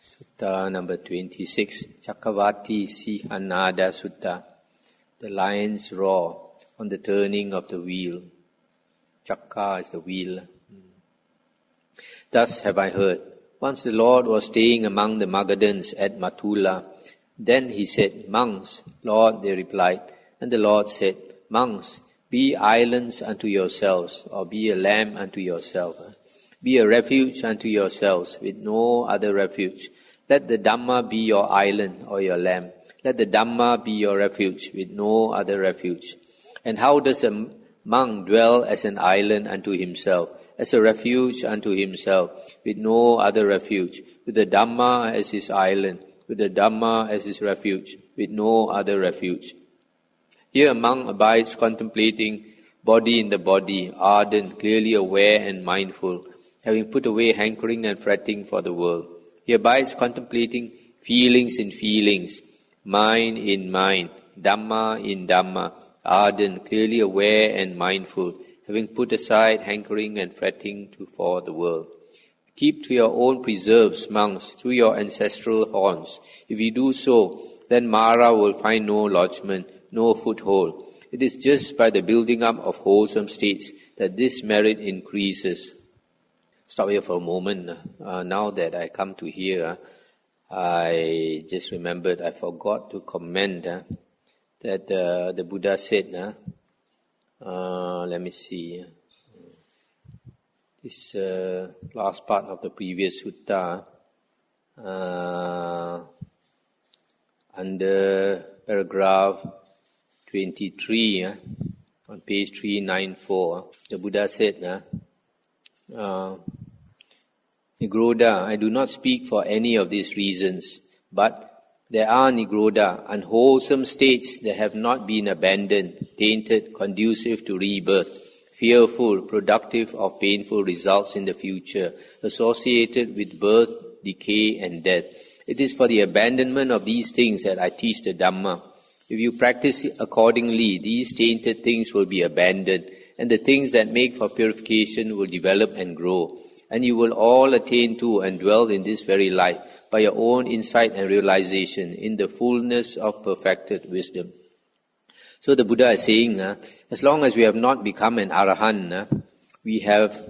Sutta number 26, Cakkavatti Sihanada Sutta. The lions roar on the turning of the wheel. Chakka is the wheel. Thus have I heard. Once the Lord was staying among the Magadhans at Mathula. Then he said, Monks, Lord, they replied. And the Lord said, Monks, be islands unto yourselves, or be a lamb unto yourself. Be a refuge unto yourselves, with no other refuge. Let the Dhamma be your island or your lamb. Let the Dhamma be your refuge, with no other refuge. And how does a monk dwell as an island unto himself, as a refuge unto himself, with no other refuge, with the Dhamma as his island, with the Dhamma as his refuge, with no other refuge? Here a monk abides contemplating body in the body, ardent, clearly aware and mindful, having put away hankering and fretting for the world. He abides contemplating feelings in feelings, mind in mind, Dhamma in Dhamma, ardent, clearly aware and mindful, having put aside hankering and fretting for the world. Keep to your own preserves, monks, through your ancestral haunts. If you do so, then Mara will find no lodgment, no foothold. It is just by the building up of wholesome states that this merit increases. Stop here for a moment. Now that I come to here, I just remembered I forgot to comment that the Buddha said, let me see, this last part of the previous sutta, under paragraph 23, on page 394, the Buddha said, Nigroda, I do not speak for any of these reasons, but there are Nigroda, unwholesome states that have not been abandoned, tainted, conducive to rebirth, fearful, productive of painful results in the future, associated with birth, decay and death. It is for the abandonment of these things that I teach the Dhamma. If you practice accordingly, these tainted things will be abandoned, and the things that make for purification will develop and grow. And you will all attain to and dwell in this very life by your own insight and realization in the fullness of perfected wisdom. So the Buddha is saying, as long as we have not become an Arahant, we have,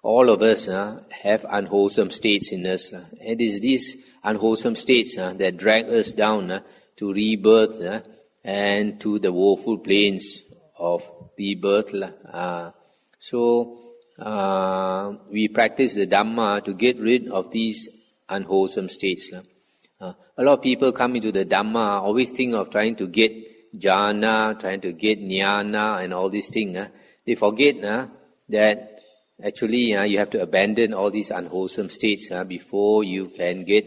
all of us, have unwholesome states in us. It is these unwholesome states that drag us down to rebirth and to the woeful plains of rebirth. So we practice the Dhamma to get rid of these unwholesome states. A lot of people come into the Dhamma, always think of trying to get jhana, trying to get jnana and all these things. They forget that actually you have to abandon all these unwholesome states before you can get.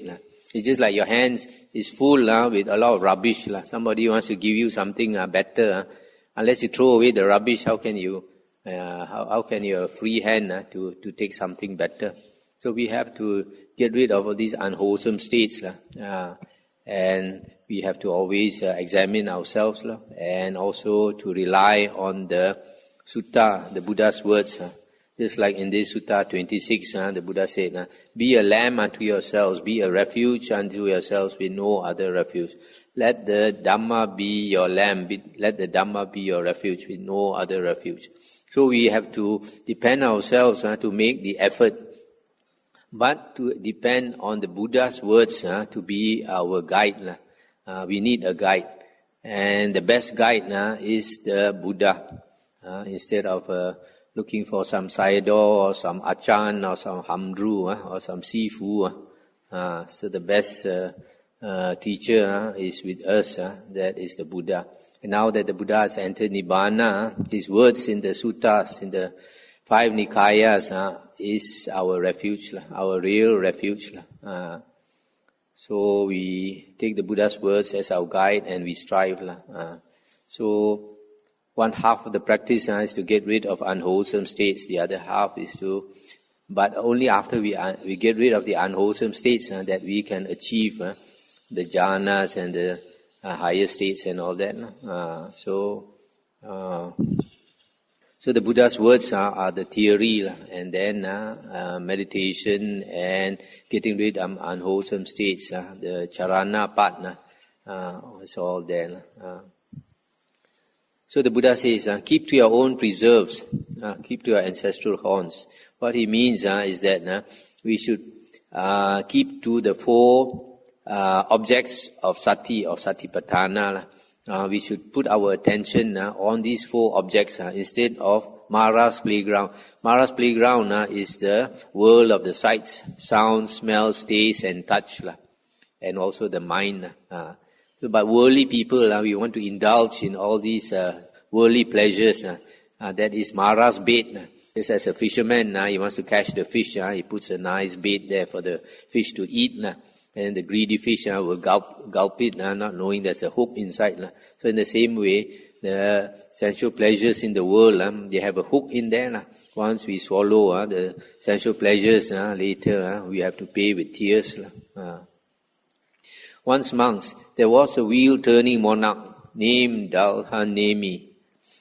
It's just like your hands is full with a lot of rubbish. Somebody wants to give you something better. Unless you throw away the rubbish, how can you have free hand to take something better? So we have to get rid of all these unwholesome states, and we have to always examine ourselves, and also to rely on the sutta, the Buddha's words. Just like in this Sutta 26, the Buddha said, be a lamb unto yourselves, be a refuge unto yourselves with no other refuge. Let the Dhamma be your lamb, let the Dhamma be your refuge with no other refuge. So we have to depend ourselves to make the effort, but to depend on the Buddha's words to be our guide. We need a guide, and the best guide is the Buddha. Instead of looking for some sayadaw or some achan or some hamdru or some sifu, so the best teacher is with us. That is the Buddha. And now that the Buddha has entered Nibbana, his words in the suttas, in the 5 Nikayas, is our refuge, our real refuge. So we take the Buddha's words as our guide and we strive. So one half of the practice is to get rid of unwholesome states. The other half is to, but only after we get rid of the unwholesome states that we can achieve the jhanas and the higher states and all that. So the Buddha's words are the theory, and then meditation and getting rid of unwholesome states. The Charana Partner, it's all there. So the Buddha says, keep to your own preserves, keep to your ancestral haunts. What he means is that we should keep to the four objects of sati or satipatthana. We should put our attention on these four objects instead of Mara's playground. Mara's playground is the world of the sights, sounds, smells, tastes and touch, and also the mind. But worldly people, we want to indulge in all these worldly pleasures. That is Mara's bait. Just as a fisherman, he wants to catch the fish. He puts a nice bait there for the fish to eat. And the greedy fish will gulp it, not knowing there's a hook inside. So in the same way, the sensual pleasures in the world, they have a hook in there. Once we swallow the sensual pleasures, later we have to pay with tears. Once monks, there was a wheel-turning monarch named Dalhanemi,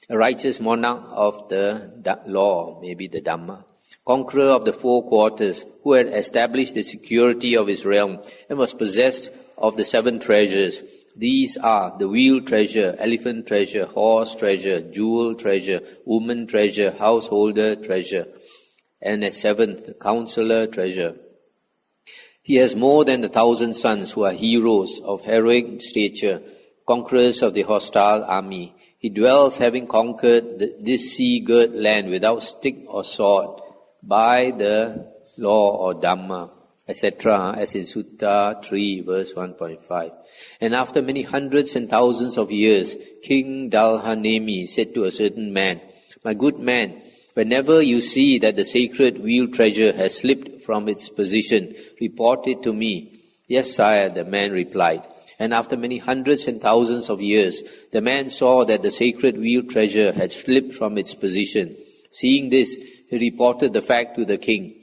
a righteous monarch of the law, maybe the Dhamma, conqueror of the four quarters, who had established the security of his realm and was possessed of the 7 treasures. These are the wheel treasure, elephant treasure, horse treasure, jewel treasure, woman treasure, householder treasure, and as 7th, the counselor treasure. He has more than 1,000 sons who are heroes of heroic stature, conquerors of the hostile army. He dwells, having conquered this sea-girt land without stick or sword, by the law or Dhamma, etc., as in Sutta 3, verse 1.5. And after many hundreds and thousands of years, King Dalhanemi said to a certain man, "My good man, whenever you see that the sacred wheel treasure has slipped from its position, report it to me." "Yes, sire," the man replied. And after many hundreds and thousands of years, the man saw that the sacred wheel treasure had slipped from its position. Seeing this, he reported the fact to the king.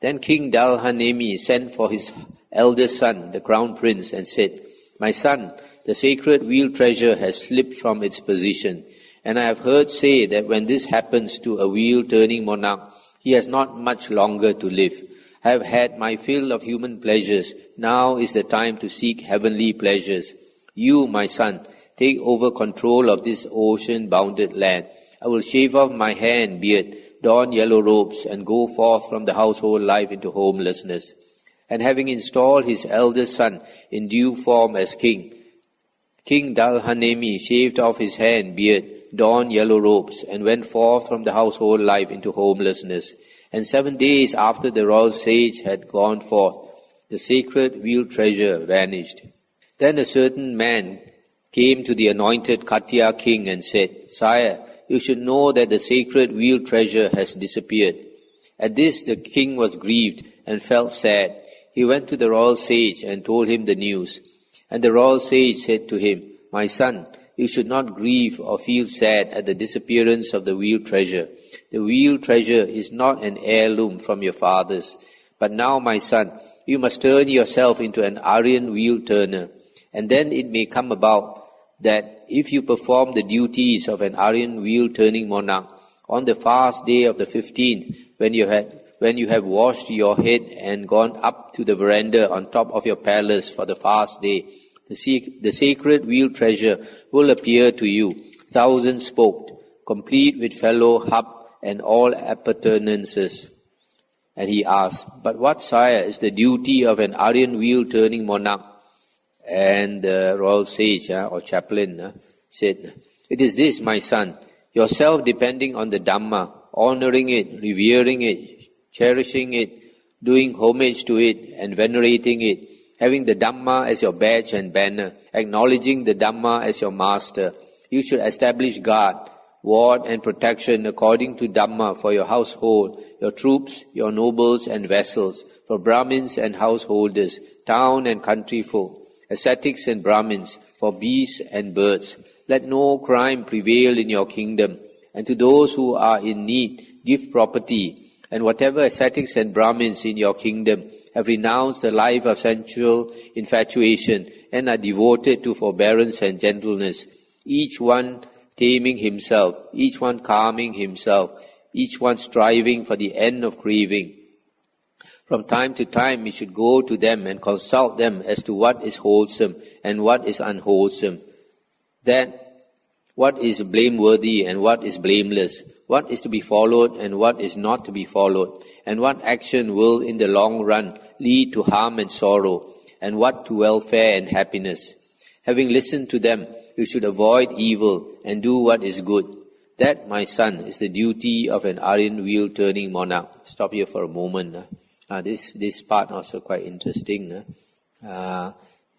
Then King Dalhanemi sent for his eldest son, the crown prince, and said, "My son, the sacred wheel treasure has slipped from its position, and I have heard say that when this happens to a wheel-turning monarch, he has not much longer to live. I have had my fill of human pleasures. Now is the time to seek heavenly pleasures. You, my son, take over control of this ocean-bounded land. I will shave off my hair and beard, don yellow robes, and go forth from the household life into homelessness." And having installed his eldest son in due form as king, King Dalhanemi shaved off his hair and beard, donned yellow robes, and went forth from the household life into homelessness. And 7 days after the royal sage had gone forth, the sacred wheel treasure vanished. Then a certain man came to the anointed Katya king and said, "Sire, you should know that the sacred wheel treasure has disappeared." At this the king was grieved and felt sad. He went to the royal sage and told him the news. And the royal sage said to him, "My son, you should not grieve or feel sad at the disappearance of the wheel treasure. The wheel treasure is not an heirloom from your fathers. But now, my son, you must turn yourself into an Aryan wheel turner. And then it may come about that if you perform the duties of an Aryan wheel turning monarch, on the fast day of the 15th, when you have washed your head and gone up to the veranda on top of your palace for the fast day, the sacred wheel treasure will appear to you, 1,000-spoked, complete with fellow hub and all appurtenances." And he asked, "But what, sire, is the duty of an Aryan wheel-turning monarch?" And the royal sage or chaplain said, "It is this, my son, yourself depending on the Dhamma, honoring it, revering it, cherishing it, doing homage to it and venerating it, having the Dhamma as your badge and banner, acknowledging the Dhamma as your master. You should establish guard, ward and protection according to Dhamma for your household, your troops, your nobles and vassals, for Brahmins and householders, town and country folk, ascetics and Brahmins, for beasts and birds. Let no crime prevail in your kingdom, and to those who are in need, give property. And whatever ascetics and Brahmins in your kingdom have renounced the life of sensual infatuation and are devoted to forbearance and gentleness, each one taming himself, each one calming himself, each one striving for the end of craving. From time to time, we should go to them and consult them as to what is wholesome and what is unwholesome. That what is blameworthy and what is blameless, what is to be followed and what is not to be followed, and what action will in the long run lead to harm and sorrow, and what to welfare and happiness. Having listened to them, you should avoid evil and do what is good. That, my son, is the duty of an Aryan wheel-turning monarch. Stop here for a moment. This part also quite interesting.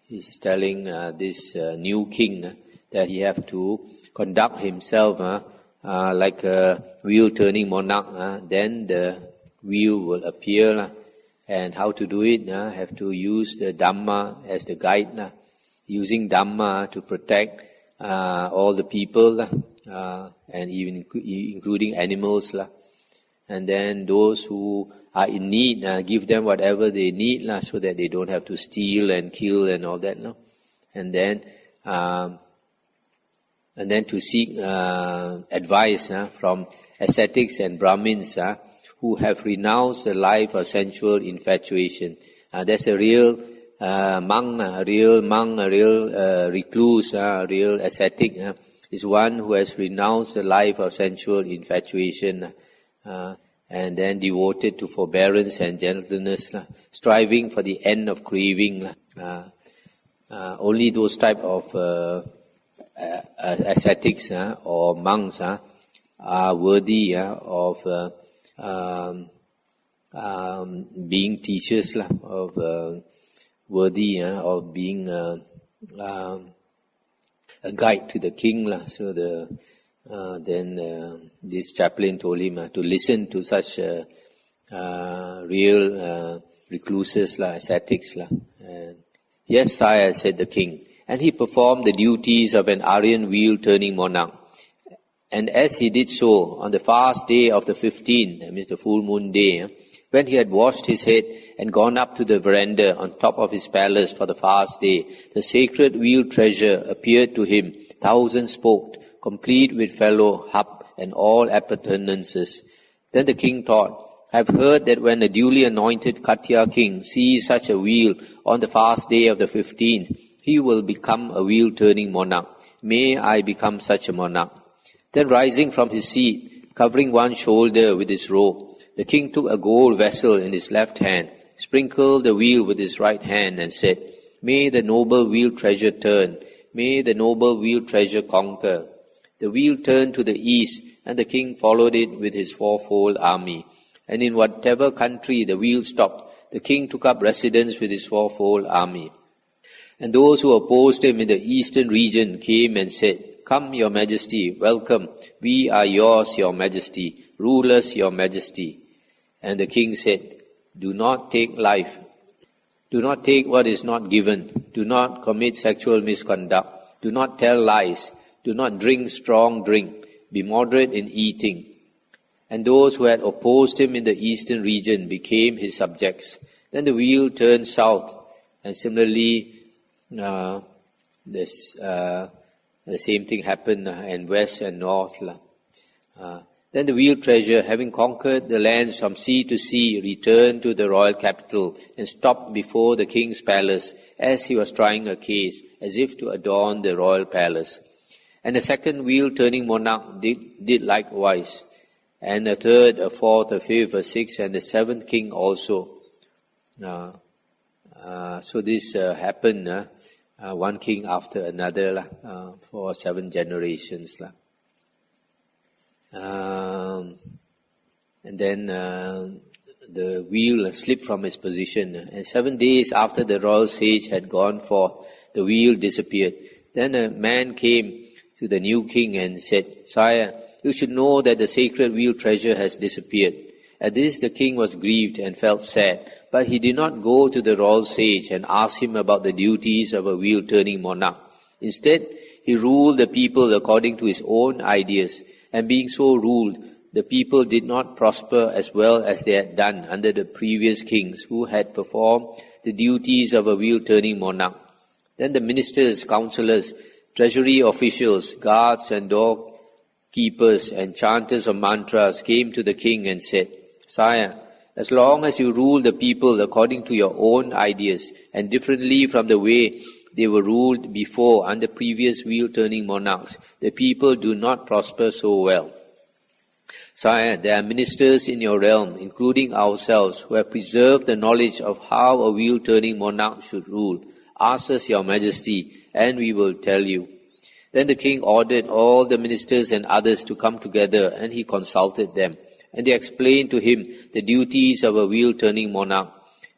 He's telling this new king that he have to conduct himself like a wheel-turning monarch. Then the wheel will appear. And how to do it? Have to use the Dhamma as the guide. Using Dhamma to protect all the people, and even including animals. And then those who are in need, give them whatever they need, so that they don't have to steal and kill and all that. And then to seek advice from ascetics and Brahmins who have renounced the life of sensual infatuation. That's a real monk, a real recluse, a real ascetic, is one who has renounced the life of sensual infatuation, and then devoted to forbearance and gentleness, striving for the end of craving. Only those type of ascetics or monks are worthy of being teachers, of worthy of being a guide to the king. So then this chaplain told him to listen to such real recluses, ascetics. And, yes, sire, said the king. And he performed the duties of an Aryan wheel-turning monarch. And as he did so, on the fast day of the 15th, that means the full moon day, when he had washed his head and gone up to the veranda on top of his palace for the fast day, the sacred wheel treasure appeared to him, 1,000-spoked, complete with fellow hub and all appurtenances. Then the king thought, I have heard that when a duly anointed Katya king sees such a wheel on the fast day of the 15th, he will become a wheel-turning monarch. May I become such a monarch. Then rising from his seat, covering one shoulder with his robe, the king took a gold vessel in his left hand, sprinkled the wheel with his right hand, and said, May the noble wheel treasure turn. May the noble wheel treasure conquer. The wheel turned to the east, and the king followed it with his fourfold army. And in whatever country the wheel stopped, the king took up residence with his fourfold army. And those who opposed him in the eastern region came and said, Come, your majesty, welcome. We are yours, your majesty. Rulers, your majesty. And the king said, Do not take life. Do not take what is not given. Do not commit sexual misconduct. Do not tell lies. Do not drink strong drink. Be moderate in eating. And those who had opposed him in the eastern region became his subjects. Then the wheel turned south. And similarly, the same thing happened in west and north. Then the wheel treasure, having conquered the lands from sea to sea, returned to the royal capital and stopped before the king's palace as he was trying a case, as if to adorn the royal palace. And the second wheel-turning monarch did likewise, and a third, a fourth, a fifth, a sixth, and the seventh king also. So this happened, one king after another, for 7 generations. And then the wheel slipped from its position. And 7 days after the royal sage had gone forth, the wheel disappeared. Then a man came to the new king and said, Sire, you should know that the sacred wheel treasure has disappeared. At this the king was grieved and felt sad, but he did not go to the royal sage and ask him about the duties of a wheel-turning monarch. Instead, he ruled the people according to his own ideas, and being so ruled, the people did not prosper as well as they had done under the previous kings who had performed the duties of a wheel-turning monarch. Then the ministers, councillors, treasury officials, guards and doorkeepers and chanters of mantras came to the king and said, "Sire, as long as you rule the people according to your own ideas and differently from the way they were ruled before under previous wheel-turning monarchs, the people do not prosper so well. Sire, there are ministers in your realm, including ourselves, who have preserved the knowledge of how a wheel-turning monarch should rule. Ask us, your majesty, and we will tell you." Then the king ordered all the ministers and others to come together, and he consulted them. And they explained to him the duties of a wheel-turning monarch.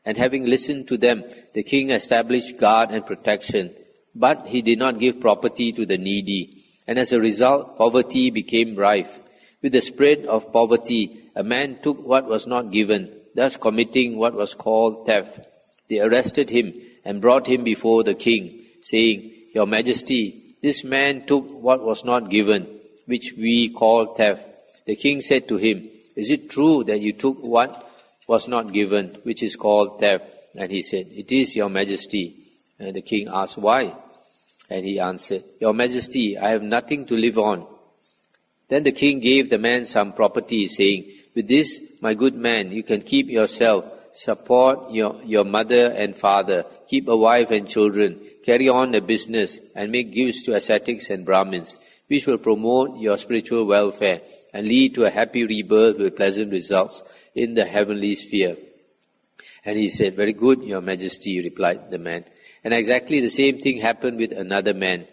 And having listened to them, the king established guard and protection. But he did not give property to the needy. And as a result, poverty became rife. With the spread of poverty, a man took what was not given, thus committing what was called theft. They arrested him and brought him before the king, saying, "Your Majesty, this man took what was not given, which we call theft." The king said to him, "Is it true that you took what was not given, which is called theft?" And he said, "It is, your Majesty." And the king asked, "Why?" And he answered, "Your Majesty, I have nothing to live on." Then the king gave the man some property, saying, "With this, my good man, you can keep yourself, support your mother and father, keep a wife and children, carry on a business, and make gifts to ascetics and Brahmins, which will promote your spiritual welfare and lead to a happy rebirth with pleasant results in the heavenly sphere." And he said, "Very good, your Majesty," replied the man. And exactly the same thing happened with another man.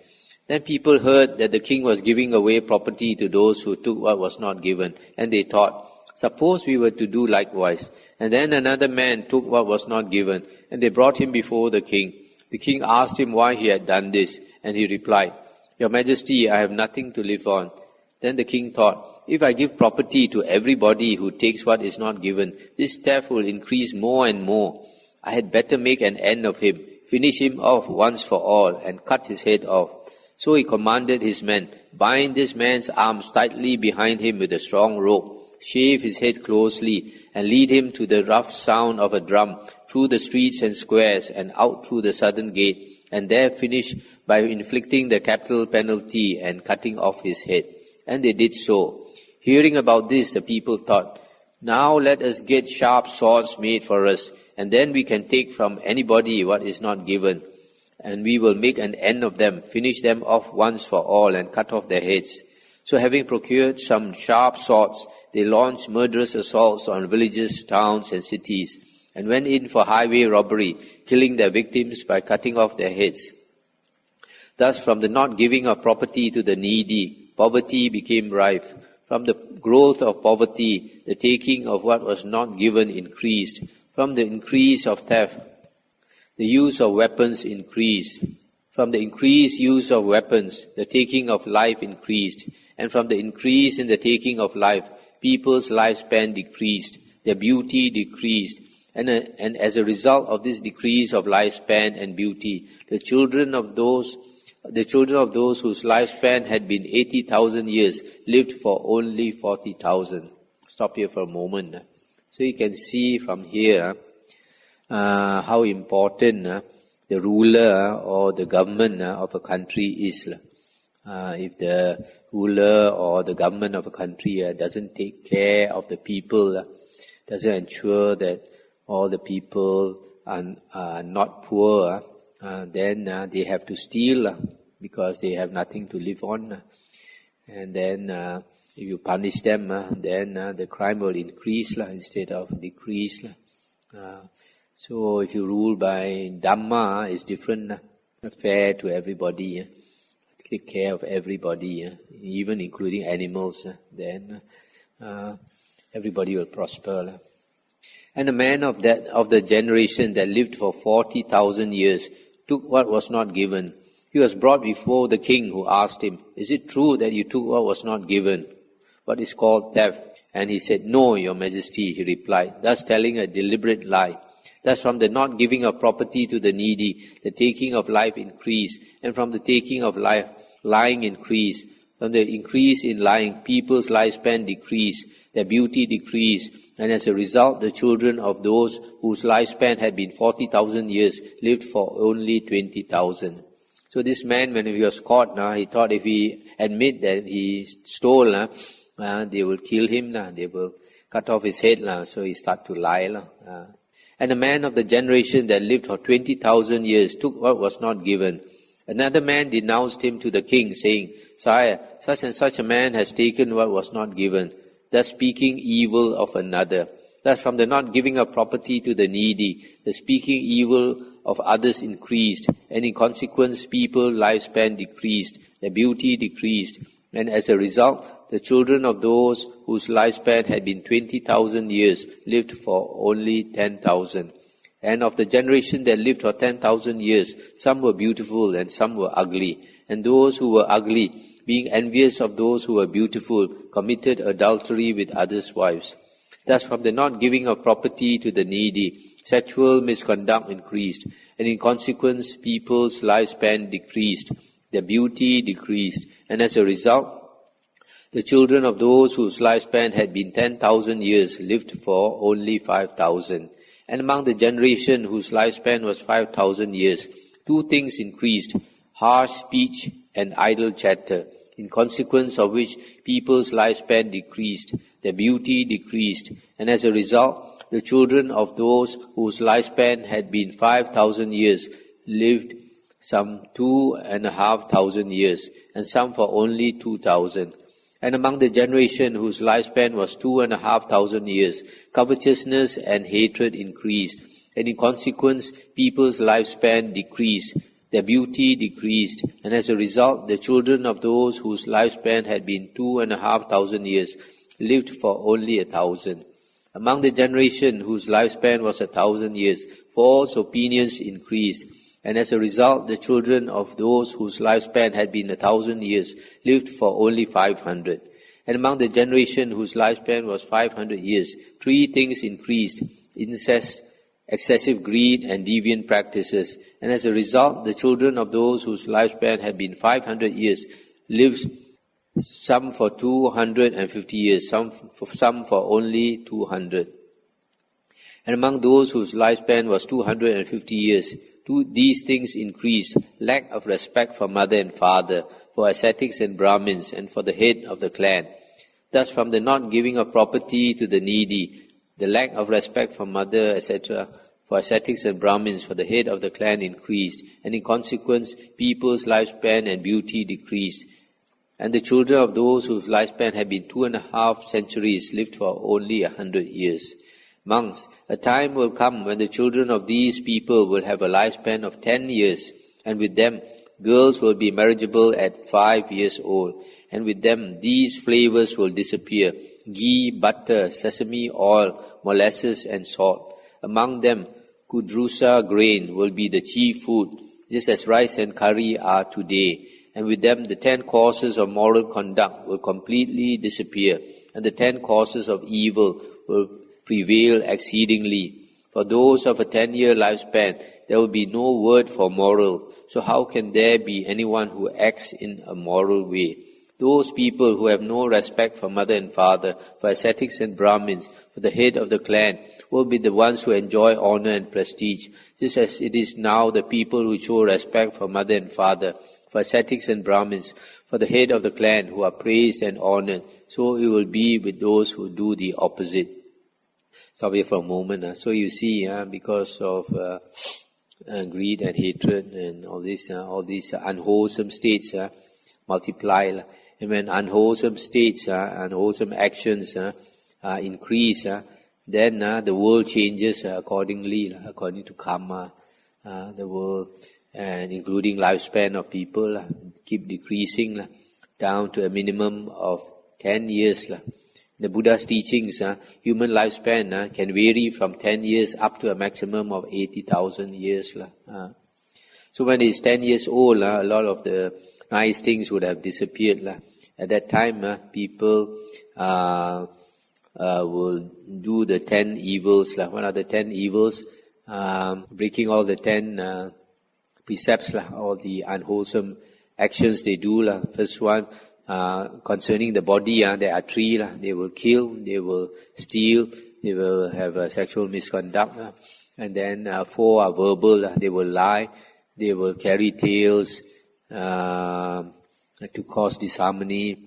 Then people heard that the king was giving away property to those who took what was not given, and they thought, "Suppose we were to do likewise." And then another man took what was not given, and they brought him before the king. The king asked him why he had done this, and he replied, "Your Majesty, I have nothing to live on." Then the king thought, "If I give property to everybody who takes what is not given, this theft will increase more and more. I had better make an end of him, finish him off once for all, and cut his head off." So he commanded his men, "Bind this man's arms tightly behind him with a strong rope, shave his head closely, and lead him to the rough sound of a drum through the streets and squares and out through the southern gate, and there finish by inflicting the capital penalty and cutting off his head." And they did so. Hearing about this, the people thought, "Now let us get sharp swords made for us, and then we can take from anybody what is not given. And we will make an end of them, finish them off once for all, and cut off their heads." So having procured some sharp swords, they launched murderous assaults on villages, towns, and cities, and went in for highway robbery, killing their victims by cutting off their heads. Thus, from the not giving of property to the needy, poverty became rife. From the growth of poverty, the taking of what was not given increased. From the increase of theft, the use of weapons increased. From the increased use of weapons, the taking of life increased. And from the increase in the taking of life, people's lifespan decreased, their beauty decreased. And as a result of this decrease of lifespan and beauty, the children of those whose lifespan had been 80,000 years lived for only 40,000. Stop here for a moment. So you can see from here how important the ruler or the government of a country is. If the ruler or the government of a country doesn't take care of the people, doesn't ensure that all the people are not poor, then they have to steal because they have nothing to live on. And then if you punish them, then the crime will increase instead of decrease. So if you rule by Dhamma, it's different, fair to everybody. Take care of everybody, even including animals. Then everybody will prosper. And a man of the generation that lived for 40,000 years took what was not given. He was brought before the king, who asked him, "Is it true that you took what was not given, what is called theft?" And he said, "No, your Majesty," he replied, thus telling a deliberate lie. Thus from the not giving of property to the needy, the taking of life increased, and from the taking of life, lying increased. From the increase in lying, people's lifespan decreased, their beauty decreased, and as a result, the children of those whose lifespan had been 40,000 years lived for only 20,000. So this man, when he was caught, he thought if he admit that he stole, they will kill him, they will cut off his head. So he started to lie. And a man of the generation that lived for 20,000 years took what was not given. Another man denounced him to the king, saying, Sire, such and such a man has taken what was not given, thus speaking evil of another. Thus from the not giving of property to the needy, the speaking evil of others increased, and in consequence people's lifespan decreased, their beauty decreased, and as a result, the children of those whose lifespan had been 20,000 years lived for only 10,000. And of the generation that lived for 10,000 years, some were beautiful and some were ugly. And those who were ugly, being envious of those who were beautiful, committed adultery with others' wives. Thus from the not giving of property to the needy, sexual misconduct increased, and in consequence people's lifespan decreased, their beauty decreased, and as a result, the children of those whose lifespan had been 10,000 years lived for only 5,000. And among the generation whose lifespan was 5,000 years, two things increased, harsh speech and idle chatter, in consequence of which people's lifespan decreased, their beauty decreased, and as a result, the children of those whose lifespan had been 5,000 years lived some 2,500 years, and some for only 2,000. And among the generation whose lifespan was 2,500 years, covetousness and hatred increased, and in consequence people's lifespan decreased, their beauty decreased, and as a result the children of those whose lifespan had been 2,500 years lived for only 1,000. Among the generation whose lifespan was 1,000 years, false opinions increased, and as a result the children of those whose lifespan had been 1,000 years lived for only 500. And among the generation whose lifespan was 500 years, three things increased, incest, excessive greed, and deviant practices. And as a result, the children of those whose lifespan had been 500 years lived some for 250 years, some for only 200. And among those whose lifespan was 250 years, these things increased, lack of respect for mother and father, for ascetics and Brahmins, and for the head of the clan. Thus from the not giving of property to the needy, the lack of respect for mother, etc., for ascetics and Brahmins, for the head of the clan increased, and in consequence people's lifespan and beauty decreased. And the children of those whose lifespan had been 2.5 centuries lived for only 100 years. Monks, a time will come when the children of these people will have a lifespan of 10 years, and with them girls will be marriageable at 5 years old, and with them these flavors will disappear, ghee, butter, sesame oil, molasses and salt. Among them kudrusa grain will be the chief food, just as rice and curry are today. And with them the 10 courses of moral conduct will completely disappear, and the 10 courses of evil will prevail exceedingly. For those of a 10-year lifespan, there will be no word for moral. So how can there be anyone who acts in a moral way? Those people who have no respect for mother and father, for ascetics and Brahmins, for the head of the clan, will be the ones who enjoy honor and prestige, just as it is now the people who show respect for mother and father, for ascetics and Brahmins, for the head of the clan, who are praised and honored. So it will be with those who do the opposite. Stop here for a moment. So you see, because of greed and hatred and all these unwholesome states multiply. And when unwholesome states, unwholesome actions increase, then the world changes accordingly, according to karma. The world, and including lifespan of people, keep decreasing down to a minimum of 10 years. The Buddha's teachings, human lifespan can vary from 10 years up to a maximum of 80,000 years. So when it's 10 years old, a lot of the nice things would have disappeared. At that time, people will do the 10 evils. What are the 10 evils? Breaking all the 10 precepts, all the unwholesome actions they do. First one, concerning the body, there are 3. They will kill, they will steal, they will have sexual misconduct. And then 4 are verbal. They will lie, they will carry tales, to cause disharmony.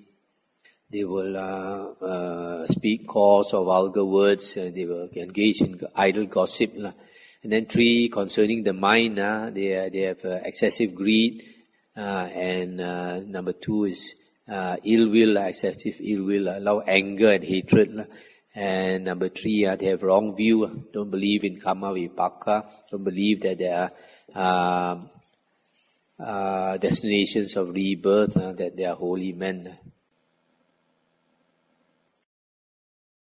They will speak coarse or vulgar words. They will engage in idle gossip. And then 3, concerning the mind, they have excessive greed. And number 2 is ill will, excessive ill will, allow anger and hatred. And number 3, they have wrong view. Don't believe in karma vipaka. Don't believe that there are destinations of rebirth, that they are holy men.